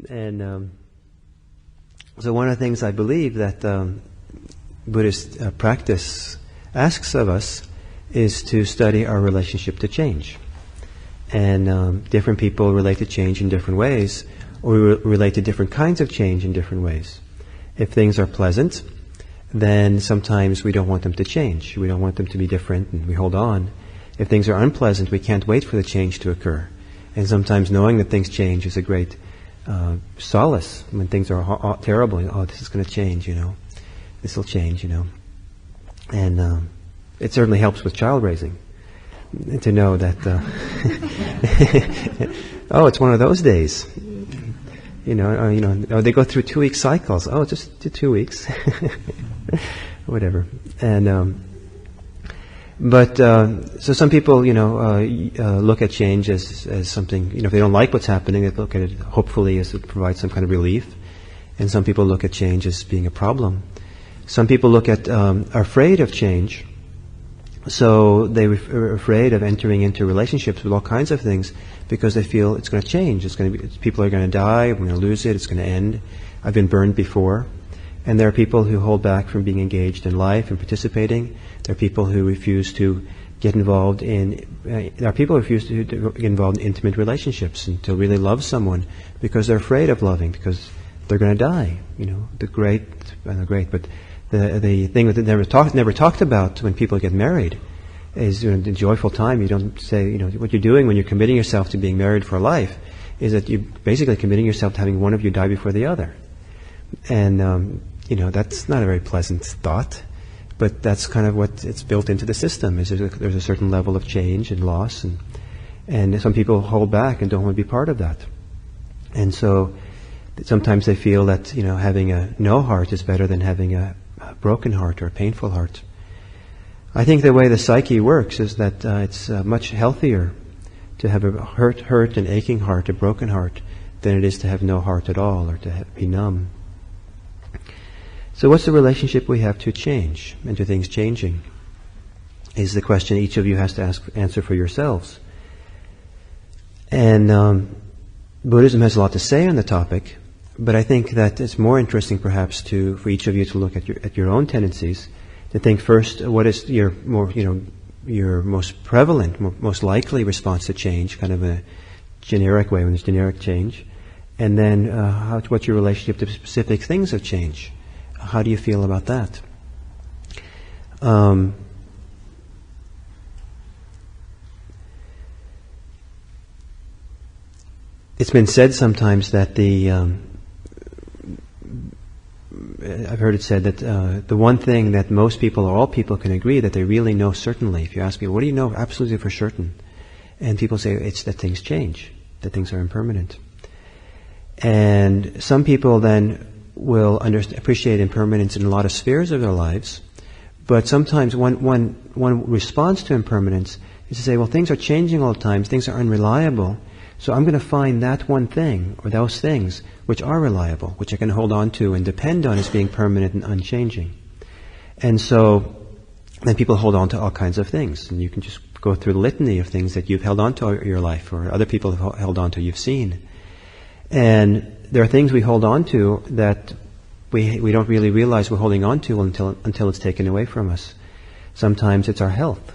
And so one of the things I believe that Buddhist practice asks of us is to study our relationship to change. And different people relate to change in different ways, or we relate to different kinds of change in different ways. If things are pleasant, then sometimes we don't want them to change. We don't want them to be different, and we hold on. If things are unpleasant, we can't wait for the change to occur. And sometimes knowing that things change is a great solace. When things are terrible, this is going to change, This will change, And it certainly helps with child raising to know that, it's one of those days. They go through 2-week cycles. Oh, just 2 weeks. Whatever. And, so some people, look at change as something, if they don't like what's happening, they look at it hopefully as it provides some kind of relief. And some people look at change as being a problem. Some people are afraid of change. So they're afraid of entering into relationships with all kinds of things because they feel it's going to change. People are going to die. We're going to lose it. It's going to end. I've been burned before. And there are people who hold back from being engaged in life and participating. There are people who refuse to get involved in. There are people who refuse to get involved in intimate relationships and to really love someone because they're afraid of loving because they're going to die. The thing that never talked about when people get married is the joyful time. You don't say, what you're doing when you're committing yourself to being married for life is that you're basically committing yourself to having one of you die before the other. And, that's not a very pleasant thought, but that's kind of what it's built into the system, is there's a certain level of change and loss, and some people hold back and don't want to be part of that. And so sometimes they feel that, having a no heart is better than having a broken heart or a painful heart. I think the way the psyche works is that it's much healthier to have a hurt and aching heart, a broken heart, than it is to have no heart at all or to be numb. So what's the relationship we have to change and to things changing is the question each of you has to answer for yourselves. And Buddhism has a lot to say on the topic, but I think that it's more interesting perhaps for each of you to look at your own tendencies, to think first what is your most prevalent, most likely response to change, kind of a generic way when there's generic change, and then what's your relationship to specific things of change. How do you feel about that? It's been said sometimes that I've heard it said that the one thing that most people or all people can agree that they really know certainly, if you ask people, what do you know absolutely for certain? And people say it's that things change, that things are impermanent. And some people then will appreciate impermanence in a lot of spheres of their lives, but sometimes one response to impermanence is to say, well, things are changing all the time, things are unreliable, so I'm going to find that one thing, or those things, which are reliable, which I can hold on to and depend on as being permanent and unchanging. And so then people hold on to all kinds of things, and you can just go through the litany of things that you've held on to in your life, or other people have held on to, you've seen. And there are things we hold on to that we don't really realize we're holding on to until it's taken away from us. Sometimes it's our health.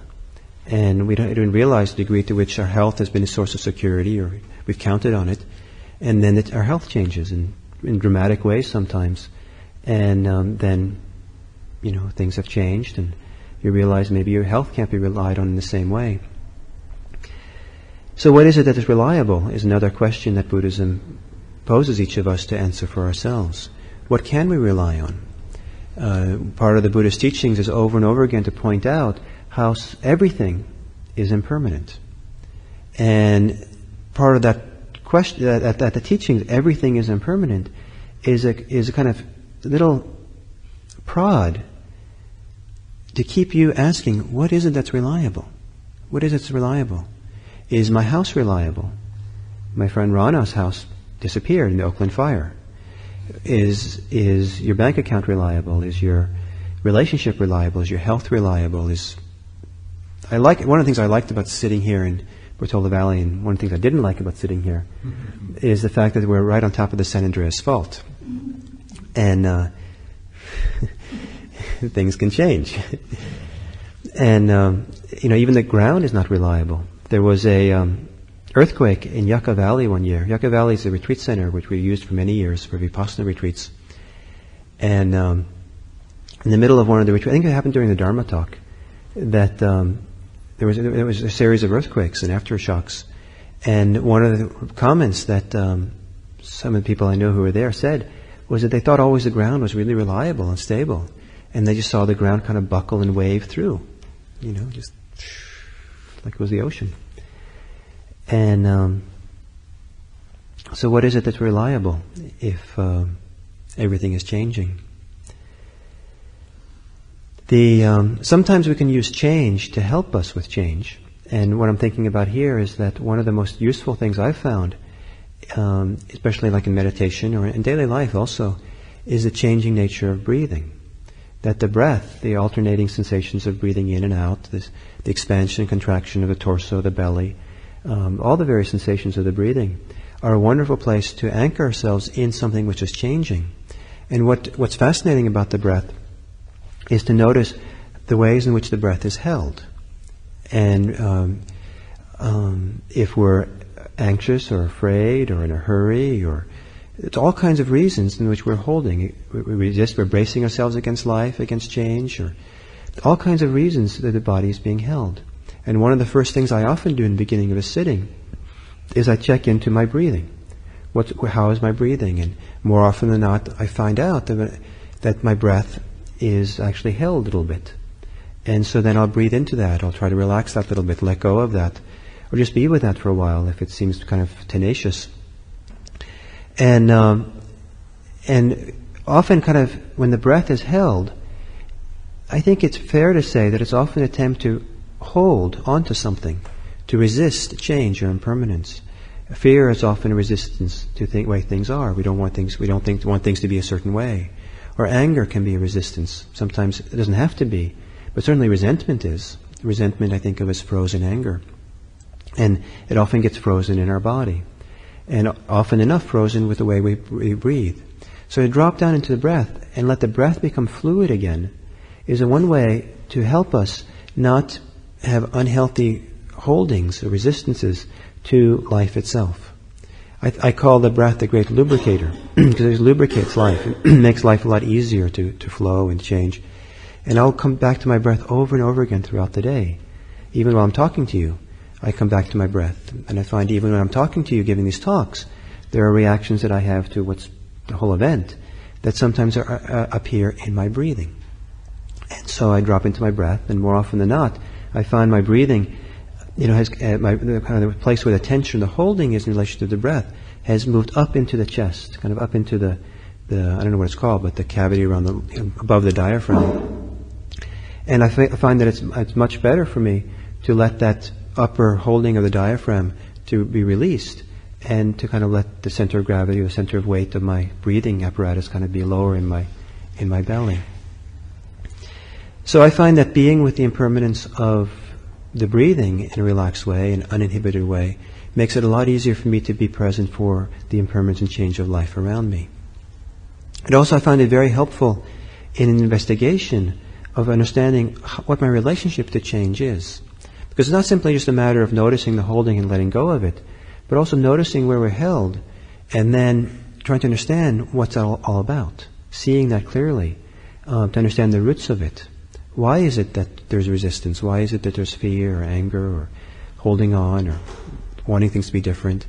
And we don't even realize the degree to which our health has been a source of security, or we've counted on it. And then our health changes in dramatic ways sometimes. And then, things have changed, and you realize maybe your health can't be relied on in the same way. So what is it that is reliable is another question that Buddhism poses each of us to answer for ourselves. What can we rely on? Part of the Buddhist teachings is over and over again to point out how everything is impermanent. And part of that question, that the teachings, everything is impermanent, is a kind of little prod to keep you asking, what is it that's reliable? What is it that's reliable? Is my house reliable? My friend Rana's house disappeared in the Oakland fire. Is your bank account reliable? Is your relationship reliable? Is your health reliable? One of the things I liked about sitting here in Portola Valley, and one of the things I didn't like about sitting here is the fact that we're right on top of the San Andreas Fault. And things can change. And, even the ground is not reliable. There was a earthquake in Yucca Valley one year. Yucca Valley is a retreat center which we used for many years for Vipassana retreats. And in the middle of one of the retreats, I think it happened during the Dharma talk, that there was a series of earthquakes and aftershocks. And one of the comments that some of the people I know who were there said was that they thought always the ground was really reliable and stable. And they just saw the ground kind of buckle and wave through, just like it was the ocean. And so what is it that's reliable if everything is changing? Sometimes we can use change to help us with change. And what I'm thinking about here is that one of the most useful things I've found, especially like in meditation or in daily life also, is the changing nature of breathing. That the breath, the alternating sensations of breathing in and out, the expansion and contraction of the torso, the belly, all the various sensations of the breathing are a wonderful place to anchor ourselves in something which is changing. And what's fascinating about the breath is to notice the ways in which the breath is held. And if we're anxious or afraid or in a hurry, or it's all kinds of reasons in which we're holding. We resist, we're bracing ourselves against life, against change, or all kinds of reasons that the body is being held. And one of the first things I often do in the beginning of a sitting is I check into my breathing. How is my breathing? And more often than not, I find out that my breath is actually held a little bit. And so then I'll breathe into that. I'll try to relax that a little bit, let go of that, or just be with that for a while if it seems kind of tenacious. And often kind of when the breath is held, I think it's fair to say that it's often an attempt to hold onto something, to resist change or impermanence. Fear is often a resistance to the way things are. We don't want things to be a certain way. Or anger can be a resistance. Sometimes it doesn't have to be, but certainly resentment is. Resentment I think of as frozen anger. And it often gets frozen in our body. And often enough frozen with the way we breathe. So to drop down into the breath and let the breath become fluid again is a one way to help us not have unhealthy holdings or resistances to life itself. I call the breath the great lubricator because it lubricates life. It makes life a lot easier to flow and change. And I'll come back to my breath over and over again throughout the day. Even while I'm talking to you, I come back to my breath. And I find even when I'm talking to you, giving these talks, there are reactions that I have to what's the whole event that sometimes appear in my breathing. And so I drop into my breath, and more often than not, I find my breathing, has the kind of place where the tension, the holding is in relation to the breath, has moved up into the chest, kind of up into the I don't know what it's called, but the cavity around above the diaphragm. And I find that it's much better for me to let that upper holding of the diaphragm to be released, and to kind of let the center of gravity, or the center of weight of my breathing apparatus kind of be lower in my belly. So I find that being with the impermanence of the breathing in a relaxed way, an uninhibited way, makes it a lot easier for me to be present for the impermanence and change of life around me. And also I find it very helpful in an investigation of understanding what my relationship to change is. Because it's not simply just a matter of noticing the holding and letting go of it, but also noticing where we're held, and then trying to understand what's all about. Seeing that clearly, to understand the roots of it. Why is it that there's resistance? Why is it that there's fear or anger or holding on or wanting things to be different?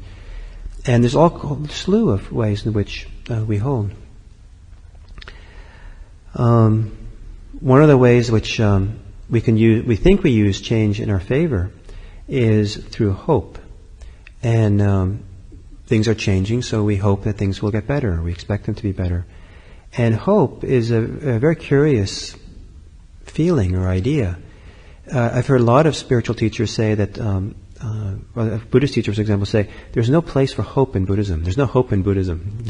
And there's a slew of ways in which we hold. One of the ways which we think we use change in our favor is through hope. And things are changing, so we hope that things will get better. We expect them to be better. And hope is a very curious feeling or idea. I've heard a lot of spiritual teachers say that, Buddhist teachers, for example, say, there's no place for hope in Buddhism. There's no hope in Buddhism.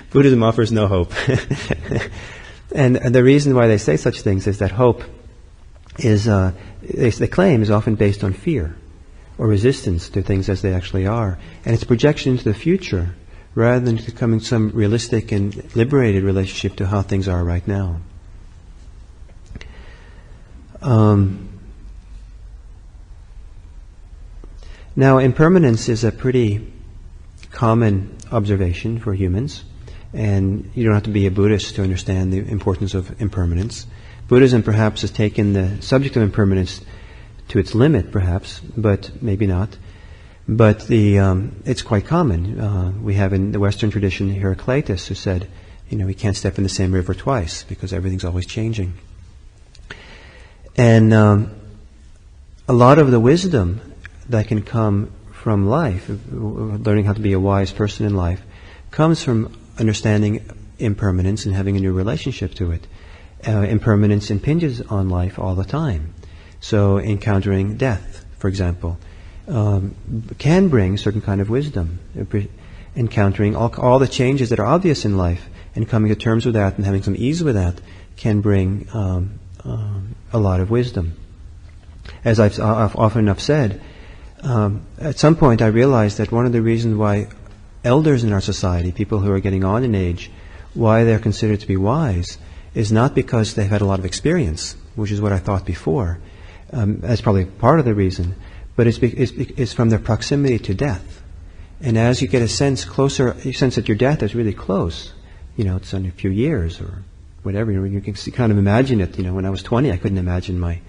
Buddhism offers no hope. And the reason why they say such things is that hope is, they claim, is often based on fear. or resistance to things as they actually are. And it's projection into the future rather than becoming some realistic and liberated relationship to how things are right now. Now, impermanence is a pretty common observation for humans, and you don't have to be a Buddhist to understand the importance of impermanence. Buddhism perhaps has taken the subject of impermanence to its limit, perhaps, but maybe not. But it's quite common. We have in the Western tradition Heraclitus, who said, we can't step in the same river twice because everything's always changing. And a lot of the wisdom that can come from life, learning how to be a wise person in life, comes from understanding impermanence and having a new relationship to it. Impermanence impinges on life all the time. So encountering death, for example, can bring a certain kind of wisdom. Encountering all the changes that are obvious in life and coming to terms with that and having some ease with that can bring a lot of wisdom. As I've often enough said, at some point I realized that one of the reasons why elders in our society, people who are getting on in age, why they're considered to be wise, is not because they've had a lot of experience, which is what I thought before. That's probably part of the reason, but it's from their proximity to death. And as you get a sense that your death is really close, it's only a few years or whatever, you can kind of imagine it. When I was 20, I couldn't imagine the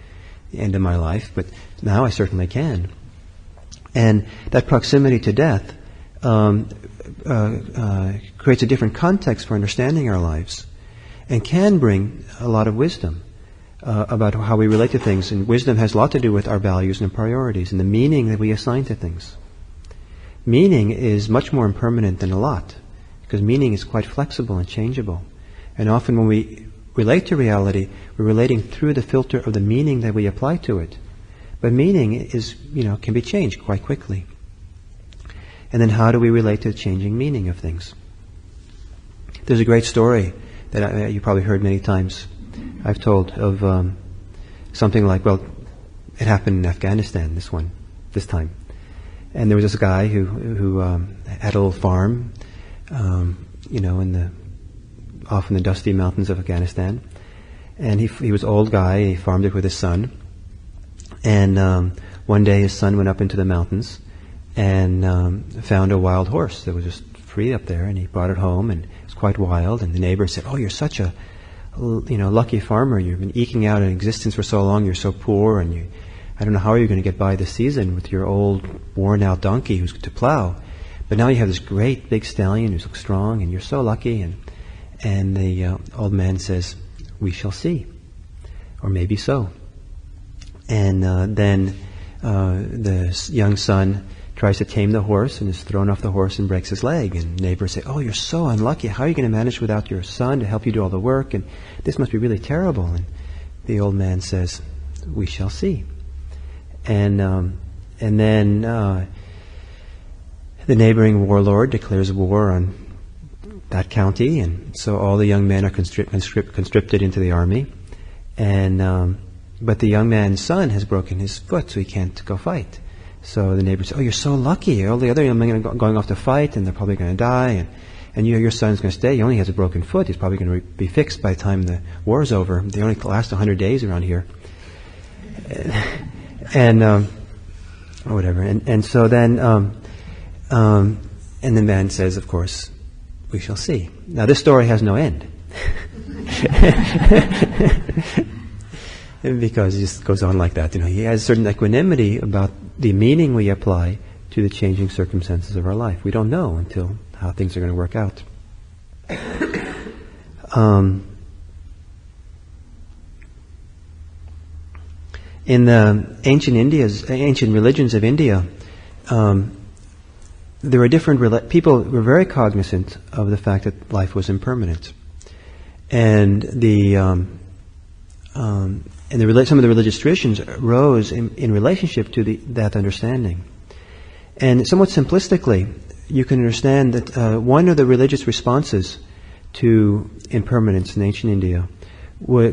end of my life, but now I certainly can. And that proximity to death creates a different context for understanding our lives and can bring a lot of wisdom about how we relate to things. And wisdom has a lot to do with our values and priorities and the meaning that we assign to things. Meaning is much more impermanent than a lot, because meaning is quite flexible and changeable. And often when we relate to reality, we're relating through the filter of the meaning that we apply to it. But meaning is, can be changed quite quickly. And then how do we relate to the changing meaning of things? There's a great story that you probably heard many times. I've told of something like, it happened in Afghanistan, this time. And there was this guy who had a little farm, off in the dusty mountains of Afghanistan. And he was an old guy, he farmed it with his son. And one day his son went up into the mountains and found a wild horse that was just free up there, and he brought it home, and it was quite wild. And the neighbor said, "Oh, you're such a lucky farmer. You've been eking out an existence for so long. You're so poor, and I don't know how you're going to get by this season with your old, worn-out donkey who's to plow. But now you have this great big stallion who's strong, and you're so lucky." And the old man says, "We shall see, or maybe so." And then the young son tries to tame the horse and is thrown off the horse and breaks his leg. And neighbors say, "Oh, you're so unlucky. How are you going to manage without your son to help you do all the work? And this must be really terrible." And the old man says, "We shall see." And then the neighboring warlord declares war on that county, and so all the young men are conscripted into the army. And but the young man's son has broken his foot, so he can't go fight. So the neighbor says, "Oh, you're so lucky. All the other young men are going off to fight, and they're probably going to die. And your son's going to stay. He only has a broken foot. He's probably going to be fixed by the time the war's over. They only last 100 days around here." Or whatever. And so then, and the man says, of course, "We shall see." Now this story has no end. Because it just goes on like that. He has a certain equanimity about the meaning we apply to the changing circumstances of our life. We don't know until how things are going to work out. In the ancient religions of India, there were different people were very cognizant of the fact that life was impermanent, and some of the religious traditions rose in relationship to that understanding. And somewhat simplistically, you can understand that one of the religious responses to impermanence in ancient India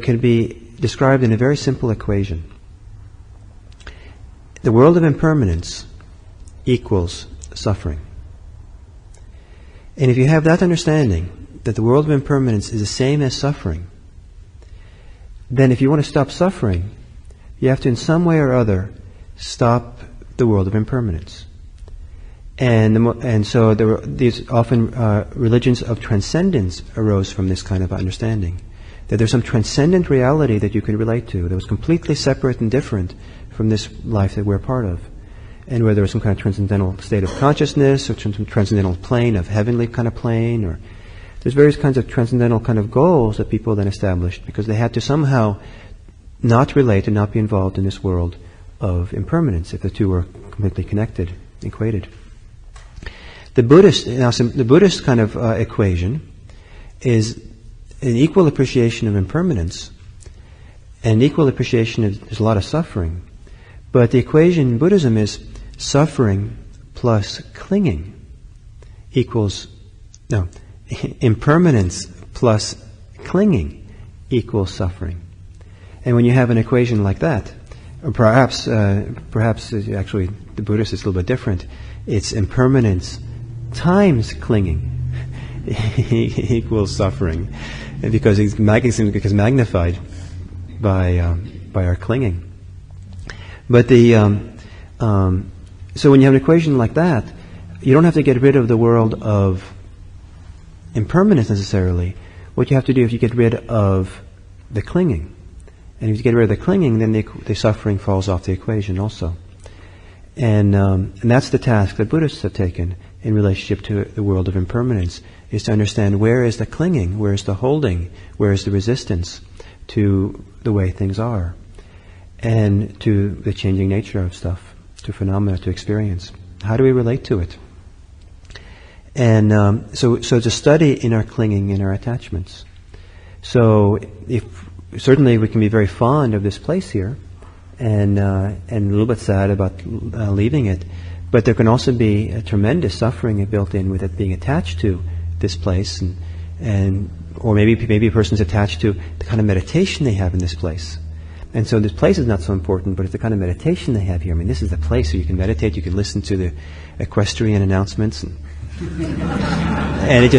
can be described in a very simple equation. the world of impermanence equals suffering. And if you have that understanding, that the world of impermanence is the same as suffering, then if you want to stop suffering, you have to in some way or other stop the world of impermanence. And so there were these often religions of transcendence arose from this kind of understanding, that there's some transcendent reality that you could relate to that was completely separate and different from this life that we're part of, and where there was some kind of transcendental state of consciousness, or some transcendental plane of heavenly kind of plane, or there's various kinds of transcendental kind of goals that people then established because they had to somehow not relate and not be involved in this world of impermanence if the two were completely connected, equated. The Buddhist kind of equation is an equal appreciation of impermanence and equal appreciation of there's a lot of suffering. But the equation in Buddhism is suffering plus clinging equals, impermanence plus clinging equals suffering. And when you have an equation like that, or perhaps actually the Buddhist is a little bit different, it's impermanence times clinging equals suffering, and because it's magnified by our clinging. But so when you have an equation like that, you don't have to get rid of the world of impermanence necessarily. What you have to do is you get rid of the clinging, and if you get rid of the clinging, then the suffering falls off the equation also. And that's the task that Buddhists have taken in relationship to the world of impermanence, is to understand where is the clinging, where is the holding, where is the resistance to the way things are, and to the changing nature of stuff, to phenomena, to experience. How do we relate to it? And so to study in our clinging, in our attachments. So certainly we can be very fond of this place here, and a little bit sad about leaving it, but there can also be a tremendous suffering built in with it being attached to this place, or maybe a person's attached to the kind of meditation they have in this place. And so this place is not so important, but it's the kind of meditation they have here. I mean, this is the place where you can meditate, you can listen to the equestrian announcements, and it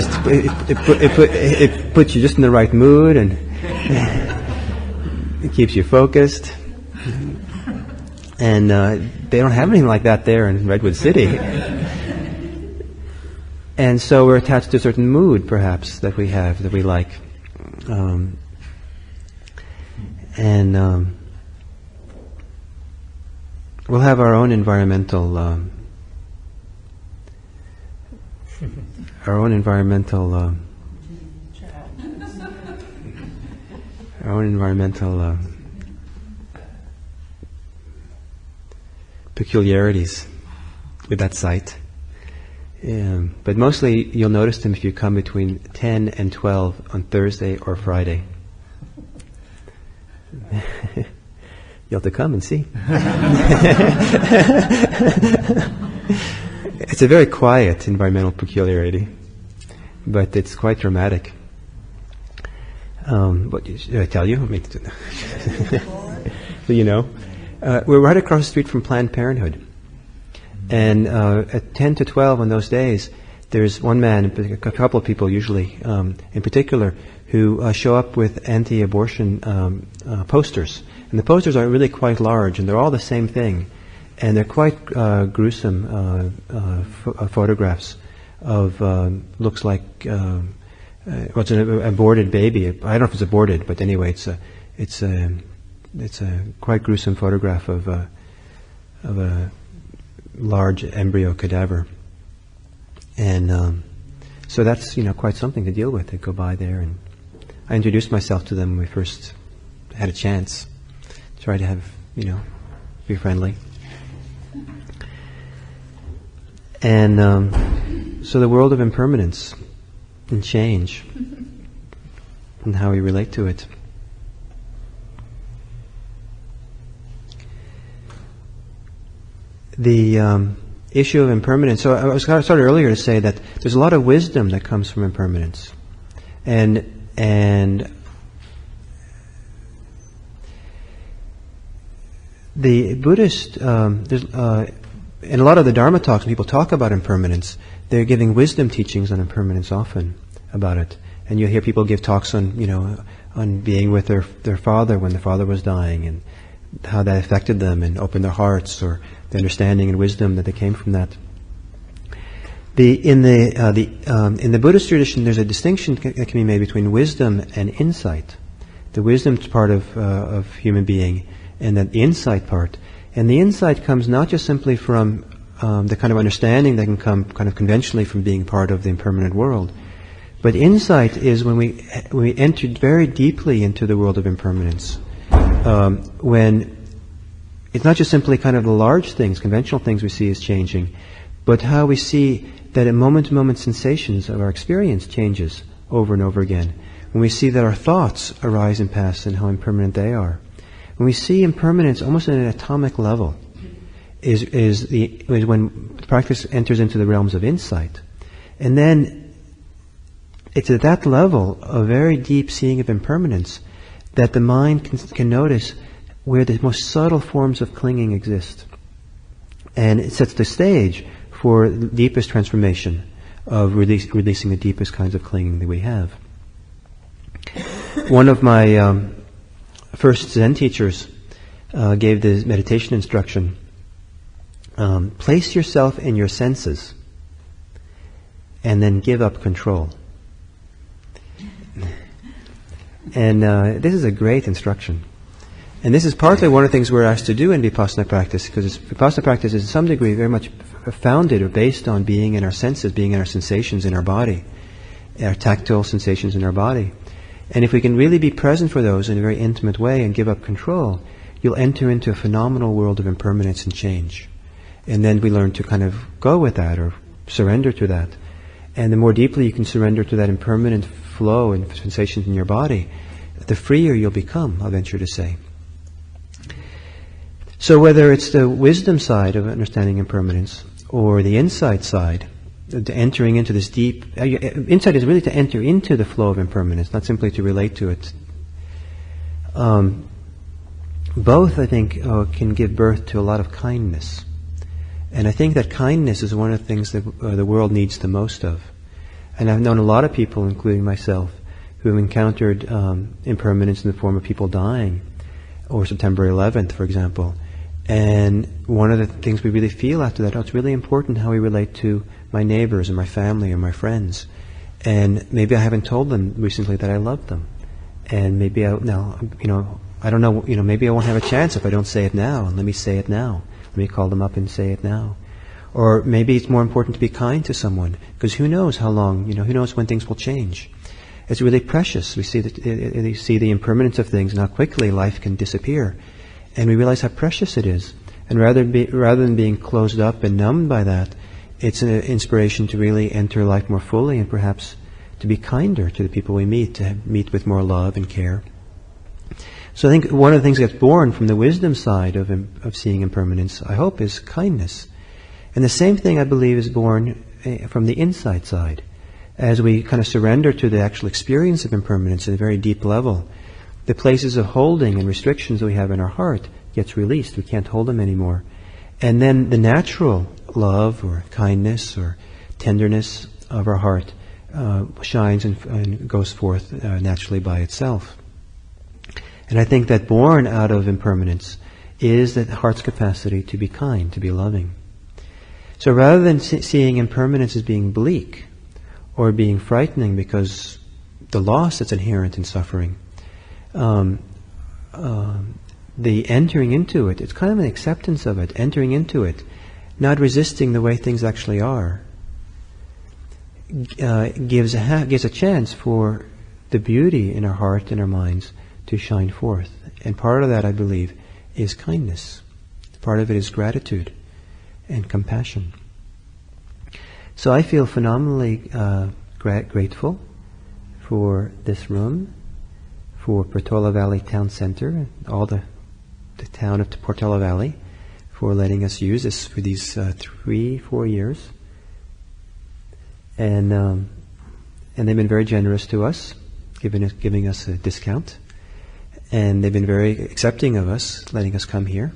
puts you just in the right mood, and it keeps you focused. And they don't have anything like that there in Redwood City. And so we're attached to a certain mood, perhaps, that we have, that we like. We'll have our own environmental peculiarities with that site. But mostly you'll notice them if you come between 10 and 12 on Thursday or Friday. You'll have to come and see. It's a very quiet environmental peculiarity, but it's quite dramatic. But should I tell you? I mean, so you know. We're right across the street from Planned Parenthood. And at 10 to 12 on those days, there's one man, a couple of people usually, in particular, who show up with anti-abortion posters. And the posters are really quite large, and they're all the same thing. And they're quite gruesome photographs of, looks like, it's an aborted baby. I don't know if it's aborted, but anyway, it's a quite gruesome photograph of a large embryo cadaver, and so that's quite something to deal with. To go by there, and I introduced myself to them when we first had a chance. Try to have be friendly, and so the world of impermanence and change, and how we relate to it. The issue of impermanence. So I started earlier to say that there's a lot of wisdom that comes from impermanence, and The Buddhist, in a lot of the Dharma talks, when people talk about impermanence, they're giving wisdom teachings on impermanence often about it. And you'll hear people give talks on, on being with their father when the father was dying, and how that affected them and opened their hearts, or the understanding and wisdom that they came from that. In the Buddhist tradition, there's a distinction that can be made between wisdom and insight. The wisdom part of human being, and then the insight part. And the insight comes not just simply from the kind of understanding that can come kind of conventionally from being part of the impermanent world, but insight is when we enter very deeply into the world of impermanence. When it's not just simply kind of the large things, conventional things we see as changing, but how we see that in moment-to-moment sensations of our experience changes over and over again. When we see that our thoughts arise and pass and how impermanent they are. When we see impermanence almost at an atomic level, is when practice enters into the realms of insight. And then it's at that level, a very deep seeing of impermanence, that the mind can notice where the most subtle forms of clinging exist. And it sets the stage for the deepest transformation of releasing the deepest kinds of clinging that we have. One of my first Zen teachers gave the meditation instruction, place yourself in your senses and then give up control. And this is a great instruction. And this is partly one of the things we're asked to do in Vipassana practice, because Vipassana practice is to some degree very much founded or based on being in our senses, being in our sensations in our body, our tactile sensations in our body. And if we can really be present for those in a very intimate way and give up control, you'll enter into a phenomenal world of impermanence and change. And then we learn to kind of go with that or surrender to that. And the more deeply you can surrender to that impermanent flow and sensations in your body, the freer you'll become, I'll venture to say. So whether it's the wisdom side of understanding impermanence or the insight side, to entering into this deep... insight is really to enter into the flow of impermanence, not simply to relate to it. Both, I think, can give birth to a lot of kindness. And I think that kindness is one of the things that the world needs the most of. And I've known a lot of people, including myself, who have encountered impermanence in the form of people dying, or September 11th, for example. And one of the things we really feel after that, it's really important how we relate to my neighbors and my family and my friends. And maybe I haven't told them recently that I love them. And maybe I don't know, maybe I won't have a chance if I don't say it now. And let me say it now. Let me call them up and say it now. Or maybe it's more important to be kind to someone, because who knows how long, who knows when things will change. It's really precious. We see the impermanence of things and how quickly life can disappear. And we realize how precious it is. And rather than being closed up and numbed by that, it's an inspiration to really enter life more fully and perhaps to be kinder to the people we meet, to meet with more love and care. So I think one of the things that's born from the wisdom side of seeing impermanence, I hope, is kindness. And the same thing, I believe, is born from the insight side. As we kind of surrender to the actual experience of impermanence at a very deep level, the places of holding and restrictions that we have in our heart gets released. We can't hold them anymore. And then the natural love or kindness or tenderness of our heart shines and goes forth naturally by itself. And I think that born out of impermanence is the heart's capacity to be kind, to be loving. So rather than seeing impermanence as being bleak or being frightening because the loss that's inherent in suffering, the entering into it, it's kind of an acceptance of it, entering into it, not resisting the way things actually are, gives a chance for the beauty in our heart and our minds to shine forth. And part of that, I believe, is kindness. Part of it is gratitude and compassion. So I feel phenomenally grateful for this room, for Portola Valley Town Center, all the town of Portola Valley, for letting us use this for these 3-4 years. And they've been very generous to us, giving us a discount. And they've been very accepting of us, letting us come here.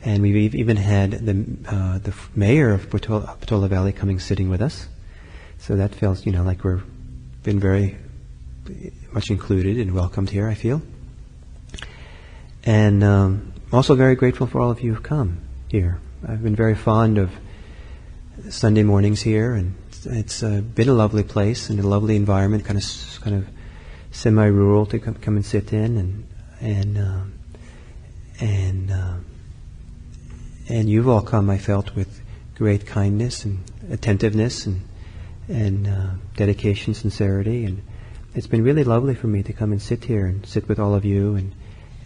And we've even had the mayor of Portola Valley coming sitting with us. So that feels, like we're been very much included and welcomed here, I feel. And also very grateful for all of you who've come here. I've been very fond of Sunday mornings here, and it's been a lovely place and a lovely environment, kind of semi-rural to come and sit in, and you've all come, I felt, with great kindness and attentiveness and dedication, sincerity, and it's been really lovely for me to come and sit here and sit with all of you,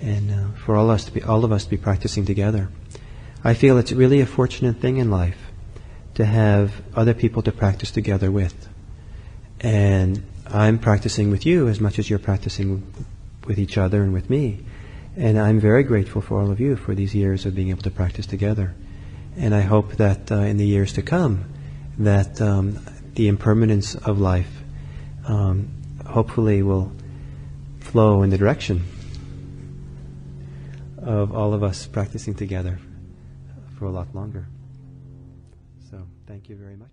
and for all of us to be practicing together. I feel it's really a fortunate thing in life to have other people to practice together with, and I'm practicing with you as much as you're practicing with each other and with me. And I'm very grateful for all of you for these years of being able to practice together. And I hope that in the years to come, that the impermanence of life hopefully will flow in the direction of all of us practicing together for a lot longer. So thank you very much.